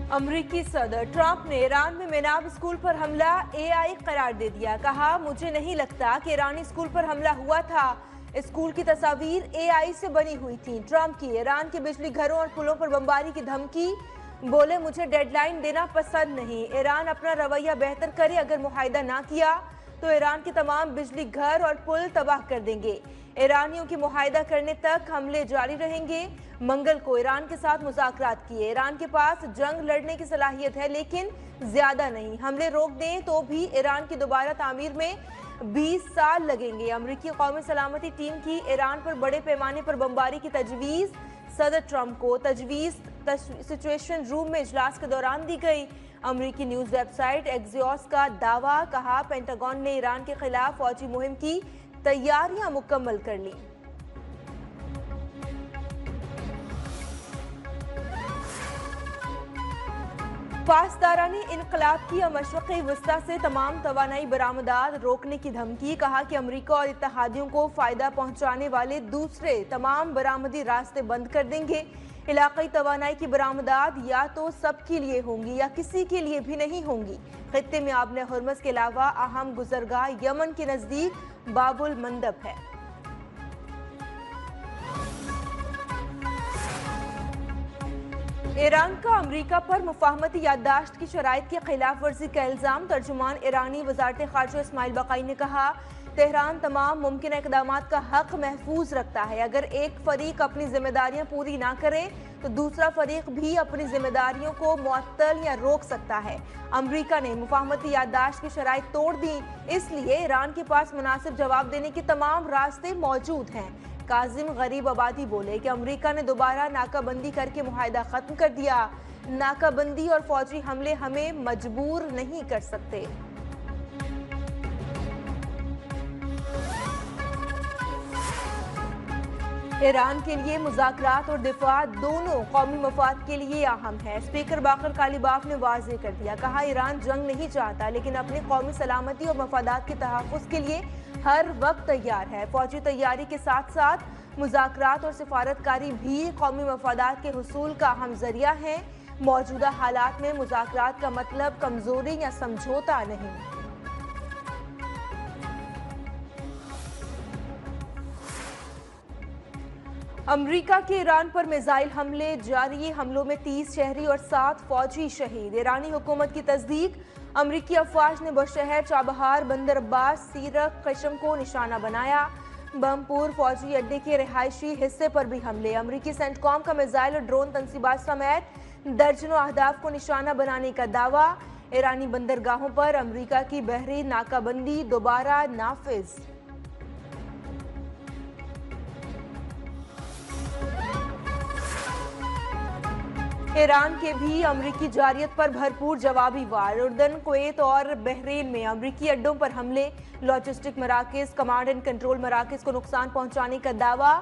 अमरीकी सदर ट्रंप ने ईरान में मेनाब स्कूल पर हमला एआई करार दे दिया। कहा, मुझे नहीं लगता कि ईरानी स्कूल पर हमला हुआ था। स्कूल की तस्वीर एआई से बनी हुई थी। ट्रंप की ईरान के बिजली घरों और पुलों पर बमबारी की धमकी। बोले, मुझे डेडलाइन देना पसंद नहीं। ईरान अपना रवैया बेहतर करे। अगर मुआहदा ना किया तो ईरान के तमाम बिजली घर और पुल तबाह कर देंगे। ईरानियों की मुआहदा करने तक हमले जारी रहेंगे। मंगल को ईरान के साथ मुज़ाकरात किए। ईरान के पास जंग लड़ने की सलाहियत है, लेकिन ज्यादा नहीं। हमले रोक दें तो भी ईरान की दोबारा तामीर में 20 साल लगेंगे। अमरीकी कौमी सलामती टीम की ईरान पर बड़े पैमाने पर बमबारी की तजवीज़ सदर ट्रंप को सिचुएशन रूम में इजलास के दौरान दी गई। अमरीकी न्यूज़ वेबसाइट एक्सियोस का दावा। कहा, पेंटागन ने ईरान के खिलाफ फौजी मुहिम की तैयारियां मुकम्मल कर ली। पासदारानी इनकलाब की मशरक़ी वस्ता से तमाम तवानाई बरामदात रोकने की धमकी। कहा कि अमरीका और इत्तेहादियों को फ़ायदा पहुँचाने वाले दूसरे तमाम बरामदी रास्ते बंद कर देंगे। इलाक़ाई तवानाई की बरामदात या तो सबके लिए होंगी या किसी के लिए भी नहीं होंगी। खित्ते में आबने हुर्मस के अलावा अहम गुज़रगाह यमन के नज़दीक बाबुल मंदब है। ईरान का अमरीका पर मुफाहमती याददाश्त की शराइत की खिलाफ वर्जी का इल्ज़ाम। तर्जुमान ईरानी वज़ारत ख़ारजा इस्माइल बक़ाई ने कहा, तेहरान तमाम मुमकिन इक़दामात का हक़ महफूज रखता है। अगर एक फ़रीक अपनी जिम्मेदारियां पूरी ना करे तो दूसरा फ़रीक भी अपनी जिम्मेदारियों को मुअत्तल या रोक सकता है। अमरीका ने मुफाहमती याददाश्त की शराइत तोड़ दी, इसलिए ईरान के पास मुनासिब जवाब देने के तमाम रास्ते मौजूद हैं। काजिम गरीब आबादी बोले कि अमरीका ने दोबारा नाकाबंदी करके मुआहदा ख़त्म कर दिया। नाकाबंदी और फौजी हमले हमें मजबूर नहीं कर सकते। ईरान के लिए मुज़ाकरात और दिफा दोनों कौमी मफाद के लिए अहम है। स्पीकर बाकर कालिबाफ ने वाज़ेह कर दिया। कहा, ईरान जंग नहीं चाहता, लेकिन अपनी कौमी सलामती और मफादात के तहफ़्फ़ुज़ के लिए हर वक्त तैयार है। फौजी तैयारी के साथ साथ मुज़ाकरात और सिफारतकारी भी कौमी मफादात के हुसूल का अहम ज़रिया है। मौजूदा हालात में मुज़ाकरात का मतलब कमज़ोरी या समझौता नहीं। अमरीका के ईरान पर मिसाइल हमले जारी। हमलों में 30 शहरी और 7 फौजी शहीद। ईरानी हुकूमत की तस्दीक। अमरीकी अफवाज ने बशहर चाबहार, बंदर अब्बास, सीरक, कशम को निशाना बनाया। बमपुर फौजी अड्डे के रिहायशी हिस्से पर भी हमले। अमरीकी सेंटकॉम का मिसाइल और ड्रोन तनसीबात समेत दर्जनों अहदाफ को निशाना बनाने का दावा। ईरानी बंदरगाहों पर अमरीका की बहरी नाकाबंदी दोबारा नाफिज। ईरान के भी अमरीकी जारियत पर भरपूर जवाबी वार। उर्दन, कुवैत और बहरीन में अमरीकी अड्डों पर हमले। लॉजिस्टिक मराकज़, कमांड एंड कंट्रोल मराकज़ को नुकसान पहुंचाने का दावा।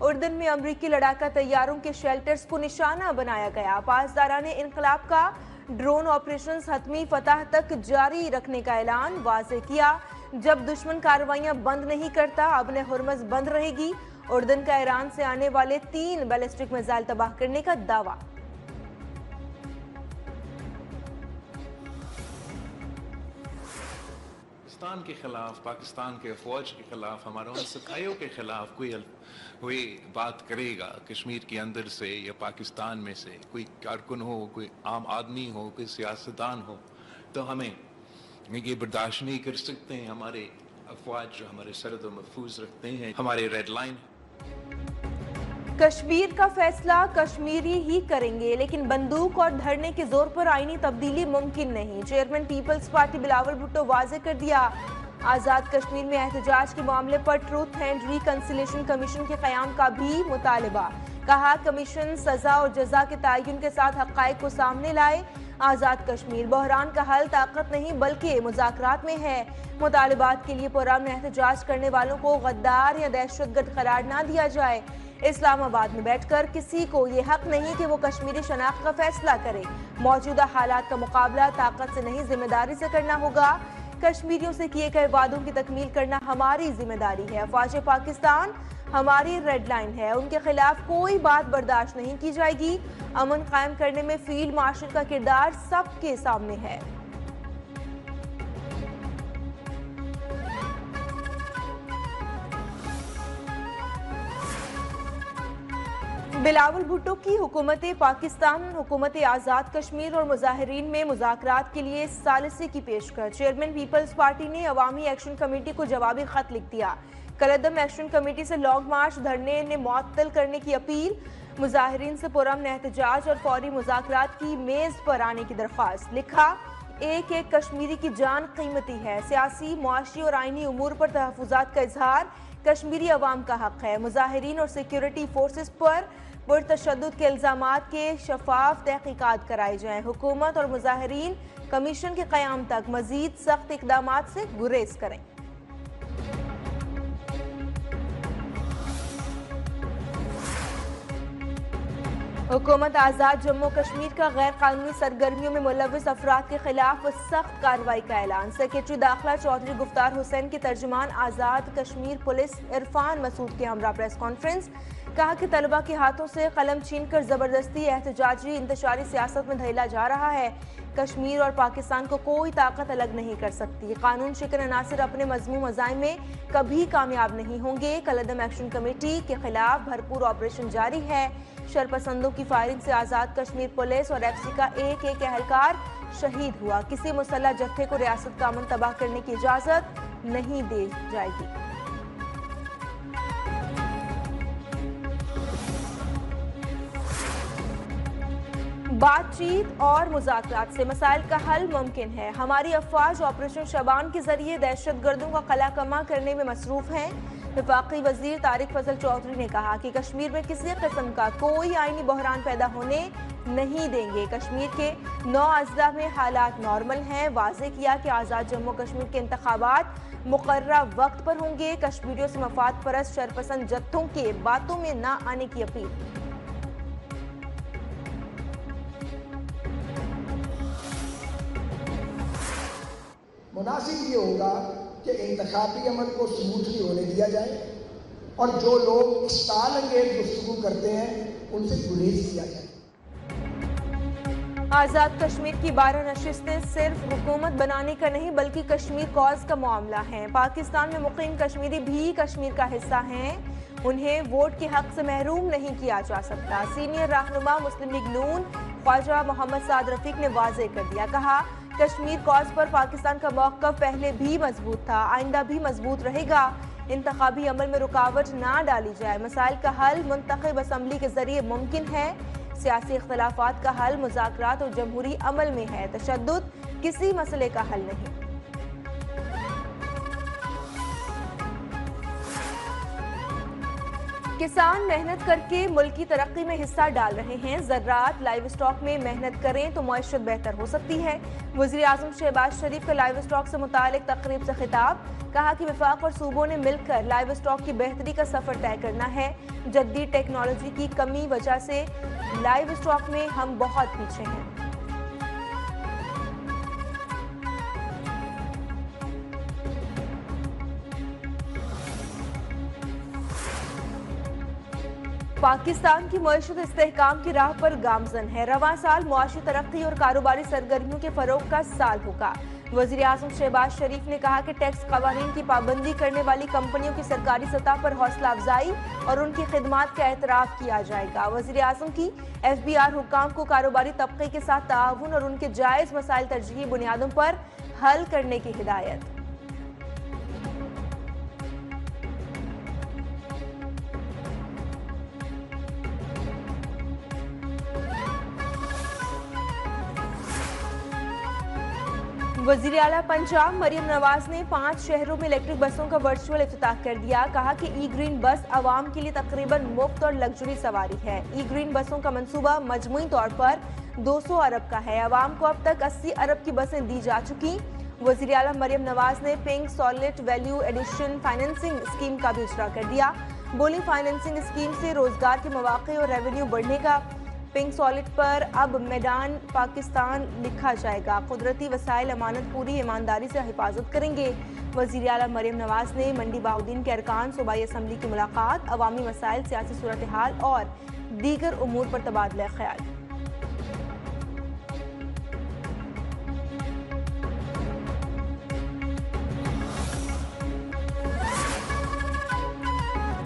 उर्दन में अमरीकी लड़ाका तैयारों के शेल्टर्स को निशाना बनाया गया। पासदाराने इनकलाब का ड्रोन ऑपरेशन हतमी फतह तक जारी रखने का ऐलान वाज़ेह किया। जब दुश्मन कार्रवाइयां बंद नहीं करता, अबने हुर्मस बंद रहेगी। उर्दन का ईरान से आने वाले 3 बैलिस्टिक मिसाइल तबाह करने का दावा। पाकिस्तान के खिलाफ, पाकिस्तान के फौज के खिलाफ, हमारे उन सिपाहियों के खिलाफ कोई बात करेगा कश्मीर के अंदर से या पाकिस्तान में से, कोई कारकुन हो, कोई आम आदमी हो, कोई सियासतदान हो, तो हमें ये बर्दाश्त नहीं कर सकते हैं। हमारे अफवाज जो हमारे सरहद महफूज रखते हैं, हमारे रेड लाइन। कश्मीर का फैसला कश्मीरी ही करेंगे, लेकिन बंदूक और धरने के जोर पर आईनी तब्दीली मुमकिन नहीं। चेयरमैन पीपल्स पार्टी बिलावल भुट्टो वाज़ेह कर दिया। आज़ाद कश्मीर में एहतजाज के मामले पर ट्रूथ एंड रिकंसिलिएशन कमीशन के क़याम का भी मुतालबा। कहा, कमीशन सजा और जजा के तयन के साथ हक़ाइक़ को सामने लाए। आज़ाद कश्मीर बहरान का हल ताकत नहीं बल्कि मुज़ाकरात में है। मुतालबात के लिए पुरअमन एहतजाज करने वालों को गद्दार या दहशतगर्द करार ना दिया जाए। इस्लामाबाद में बैठकर किसी को ये हक नहीं कि वो कश्मीरी शनाख्त का फैसला करे। मौजूदा हालात का मुकाबला ताकत से नहीं, जिम्मेदारी से करना होगा। कश्मीरियों से किए गए वादों की तकमील करना हमारी जिम्मेदारी है। अफवाज पाकिस्तान ہماری ریڈ لائن ہے، ان کے خلاف کوئی بات برداشت نہیں کی جائے گی۔ امن قائم کرنے میں فیلڈ مارشل کا کردار سب کے سامنے ہے۔ بلاول بھٹو کی حکومت پاکستان حکومت آزاد کشمیر اور مظاہرین میں مذاکرات کے لیے ثالثی کی پیشکش۔ چیئرمین پیپلز پارٹی نے عوامی ایکشن کمیٹی کو جوابی خط لکھ دیا۔ کالعدم ایکشن کمیٹی سے لانگ مارچ دھرنے نے معطل کرنے کی اپیل، مظاہرین سے پرامن احتجاج اور فوری مذاکرات کی میز پر آنے کی درخواست۔ لکھا، ایک ایک کشمیری کی جان قیمتی ہے، سیاسی، معاشی اور آئینی امور پر تحفظات کا اظہار کشمیری عوام کا حق ہے۔ مظاہرین اور سیکیورٹی فورسز پر پرتشدد کے الزامات کے شفاف تحقیقات کرائے جائیں۔ حکومت اور مظاہرین کمیشن کے قیام تک مزید سخت اقدامات سے گریز کریں۔ حکومت آزاد جموں کشمیر کا غیر قانونی سرگرمیوں میں ملوث افراد کے خلاف سخت کارروائی کا اعلان۔ سیکریٹری داخلہ چودھری گفتار حسین کے ترجمان آزاد کشمیر پولیس عرفان مسعود کے ہمراہ پریس کانفرنس، کہا کہ طلبہ کے ہاتھوں سے قلم چھین کر زبردستی احتجاجی انتشاری سیاست میں دھیلا جا رہا ہے۔ کشمیر اور پاکستان کو کوئی طاقت الگ نہیں کر سکتی۔ قانون شکن عناصر اپنے مذموم عزائم میں کبھی کامیاب نہیں ہوں گے۔ کالعدم ایکشن کمیٹی کے خلاف بھرپور آپریشن جاری ہے۔ شرپسندوں کی فائرنگ سے آزاد کشمیر پولیس اور ایف سی کا ایک ایک اہلکار شہید ہوا۔ کسی مسلح جتھے کو ریاست کا امن تباہ کرنے کی اجازت نہیں دی جائے گی۔ بات چیت اور مذاکرات سے مسائل کا حل ممکن ہے۔ ہماری افواج آپریشن شبان کے ذریعے دہشت گردوں کا قلع کما کرنے میں مصروف ہیں۔ وفاقی وزیر طارق فضل چودھری نے کہا کہ کشمیر میں کسی قسم کا کوئی آئینی بحران پیدا ہونے نہیں دیں گے۔ کشمیر کے 9 اضلاع میں حالات نارمل ہیں۔ واضح کیا کہ آزاد جموں کشمیر کے انتخابات مقررہ وقت پر ہوں گے۔ کشمیریوں سے مفاد پرست شرپسند جتھوں کے باتوں میں نہ آنے کی اپیل۔ مناسب یہ ہوگا کہ انتخابی عمل کو سموتھلی ہونے دیا جائے اور جو لوگ اشتعال انگیز گفتگو کرتے ہیں ان سے گریز کیا جائے۔ آزاد کشمیر کی 12 نشستیں صرف حکومت بنانے کا نہیں بلکہ کشمیر کاز کا معاملہ ہیں۔ پاکستان میں مقیم کشمیری بھی کشمیر کا حصہ ہیں، انہیں ووٹ کے حق سے محروم نہیں کیا جا سکتا۔ سینئر رہنما مسلم لیگ نون خواجہ محمد سعد رفیق نے واضح کر دیا، کہا کشمیر کاز پر پاکستان کا موقف پہلے بھی مضبوط تھا، آئندہ بھی مضبوط رہے گا۔ انتخابی عمل میں رکاوٹ نہ ڈالی جائے۔ مسائل کا حل منتخب اسمبلی کے ذریعے ممکن ہے۔ سیاسی اختلافات کا حل مذاکرات اور جمہوری عمل میں ہے۔ تشدد کسی مسئلے کا حل نہیں۔ کسان محنت کر کے ملک کی ترقی میں حصہ ڈال رہے ہیں۔ زراعت، لائیو اسٹاک میں محنت کریں تو معیشت بہتر ہو سکتی ہے۔ وزیر اعظم شہباز شریف کا لائیو اسٹاک سے متعلق تقریب سے خطاب، کہا کہ وفاق اور صوبوں نے مل کر لائیو اسٹاک کی بہتری کا سفر طے کرنا ہے۔ جدید ٹیکنالوجی کی کمی وجہ سے لائیو اسٹاک میں ہم بہت پیچھے ہیں۔ پاکستان کی معیشت استحکام کی راہ پر گامزن ہے۔ رواں سال معاشی ترقی اور کاروباری سرگرمیوں کے فروغ کا سال ہوگا۔ وزیر اعظم شہباز شریف نے کہا کہ ٹیکس قوانین کی پابندی کرنے والی کمپنیوں کی سرکاری سطح پر حوصلہ افزائی اور ان کی خدمات کا اعتراف کیا جائے گا۔ وزیر اعظم کی ایف بی آر حکام کو کاروباری طبقے کے ساتھ تعاون اور ان کے جائز مسائل ترجیحی بنیادوں پر حل کرنے کی ہدایت۔ وزیر اعلیٰ پنجاب مریم نواز نے 5 شہروں میں الیکٹرک بسوں کا ورچوئل افتتاح کر دیا۔ کہا کہ ای گرین بس عوام کے لیے تقریباً مفت اور لگژری سواری ہے۔ ای گرین بسوں کا منصوبہ مجموعی طور پر 200 ارب کا ہے۔ عوام کو اب تک 80 ارب کی بسیں دی جا چکی۔ وزیر اعلیٰ مریم نواز نے pink salt value addition financing scheme کا بھی اجرا کر دیا۔ بولی فائننسنگ اسکیم سے روزگار کے مواقع اور ریونیو بڑھنے کا۔ پنک سالٹ پر اب میڈان پاکستان لکھا جائے گا۔ قدرتی وسائل امانت پوری ایمانداری سے حفاظت کریں گے۔ वज़ीर आला मरियम नवाज ने मंडी बाउद्दीन के अरकान सूबाई असम्बली की मुलाकात, अवामी मसाइल, सियासी सूरत हाल और दीगर उमूर पर तबादला ख्याल।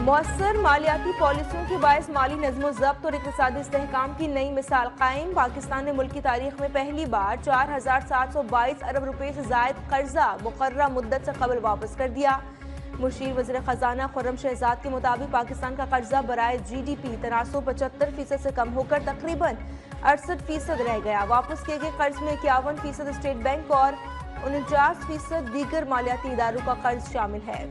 मौसर मालियाती पॉलिसियों के बायस माली नज़्म ज़ब्त और इक़्तिसादी इस्तेहकाम की नई मिसाल कायम। पाकिस्तान ने मुल्क की तारीख में पहली बार 4722 अरब रुपए से ज़ायद कर्जा मुकर्ररा मुद्दत से कबल वापस कर दिया। मुशीर वज़ीर ख़जाना खुर्रम शहजाद के मुताबिक पाकिस्तान का कर्जा बराए GDP तनासुब 75% से कम होकर तकरीबन 68% रह गया। वापस किए गए कर्ज में 51% स्टेट बैंक और 49% दीगर मालियाती इदारों का कर्ज शामिल है।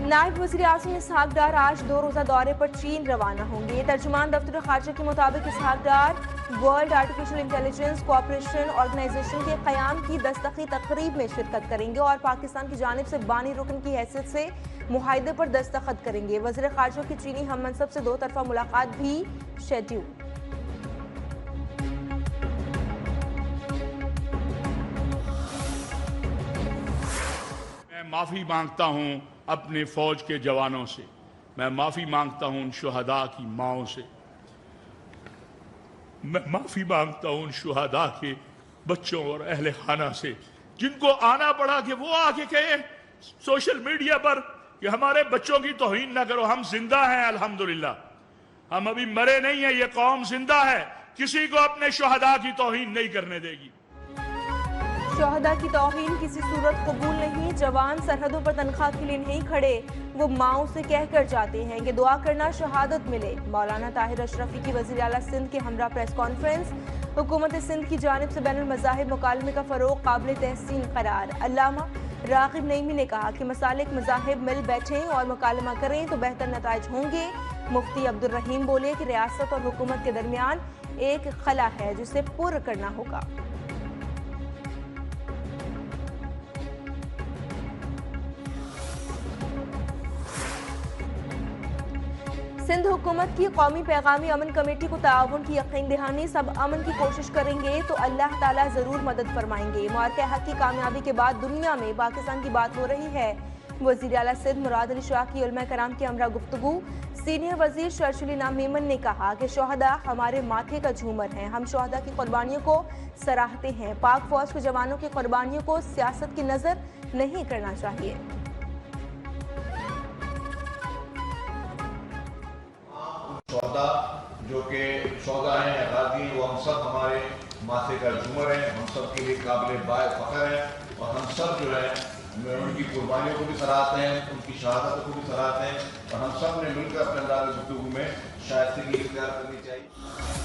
नायब वज़ीर आज़म इसहाक डार आज 2 रोज़ा दौरे पर चीन रवाना होंगे। तर्जुमान दफ्तर ख़ारजा के मुताबिक Ishaq Dar world artificial intelligence cooperation organisation के क़याम की दस्तखी तकरीब में शिरकत करेंगे और पाकिस्तान की जानिब से बानी रुकन की हैसियत से मुआहदे पर दस्तखत करेंगे। वज़ीर ख़ारजा की चीनी हम मनसब से 2 तरफ़ा मुलाकात भी शेड्यूल। मैं माफ़ी मांगता हूँ अपने फौज के जवानों से, मैं माफ़ी मांगता हूँ उन शुहदा की माओं से, मैं माफ़ी मांगता हूँ उन शुहदा के बच्चों और अहले खाना से जिनको आना पड़ा कि वो आके कहें सोशल मीडिया पर कि हमारे बच्चों की तौहीन ना करो। हम जिंदा हैं अल्हम्दुलिल्लाह, हम अभी मरे नहीं हैं, ये कौम जिंदा है, किसी को अपने शुहदा की तौहीन नहीं करने देगी। शहदा की तौहीन किसी सूरत कबूल नहीं। जवान सरहदों पर तनख्वाह के लिए नहीं खड़े, वो माओ से कह कर जाते हैं कि दुआ करना शहादत मिले। मौलाना ताहिर अशरफी की वज़ीर आला सिंध के हमरा प्रेस कॉन्फ्रेंस। हुकूमत सिंध की जानिब से बैनुल मज़ाहिब मुकालमे का फ़रोग़ काबिल तहसीन करार। अल्लामा राग़िब नईमी ने कहा कि मसालिक मज़ाहिब मिल बैठें और मुकालमा करें तो बेहतर नताइज होंगे। मुफ्ती अब्दुल रहीम बोले कि रियासत और हुकूमत के दरमियान एक खला है जिसे पुर करना होगा। सिंध हुकूमत की कौमी पैगामी अमन कमेटी को ताउन की यकीन दहानी। सब अमन की कोशिश करेंगे तो अल्लाह ताला ज़रूर मदद फरमाएंगे। मुआरके हक की कामयाबी के बाद दुनिया में पाकिस्तान की बात हो रही है। वज़ीर आला सिंध मुराद अली शाह की उलमा कराम की हमरा गुफ्तगू। सीनियर वज़ीर शर्शुल इनाम मेमन ने कहा कि शोहदा हमारे माथे का झूमर हैं, हम शोहदा की कुर्बानियों को सराहते हैं। पाक फौज के जवानों की कुर्बानियों को सियासत की नज़र नहीं करना चाहिए। शोहदा जो कि शोहदा हैं या गाजी, वो हम सब हमारे माथे का झूमर हैं, हम सब के लिए काबिल बाय फ़ख्र हैं और हम सब जो है उनकी कुर्बानियों को भी सराहते हैं, उनकी शहादत को भी सराहते हैं और हम सब ने मिलकर अपने अंदाज़ गुफ्तगू में शायस्तगी इख्तियार करनी चाहिए।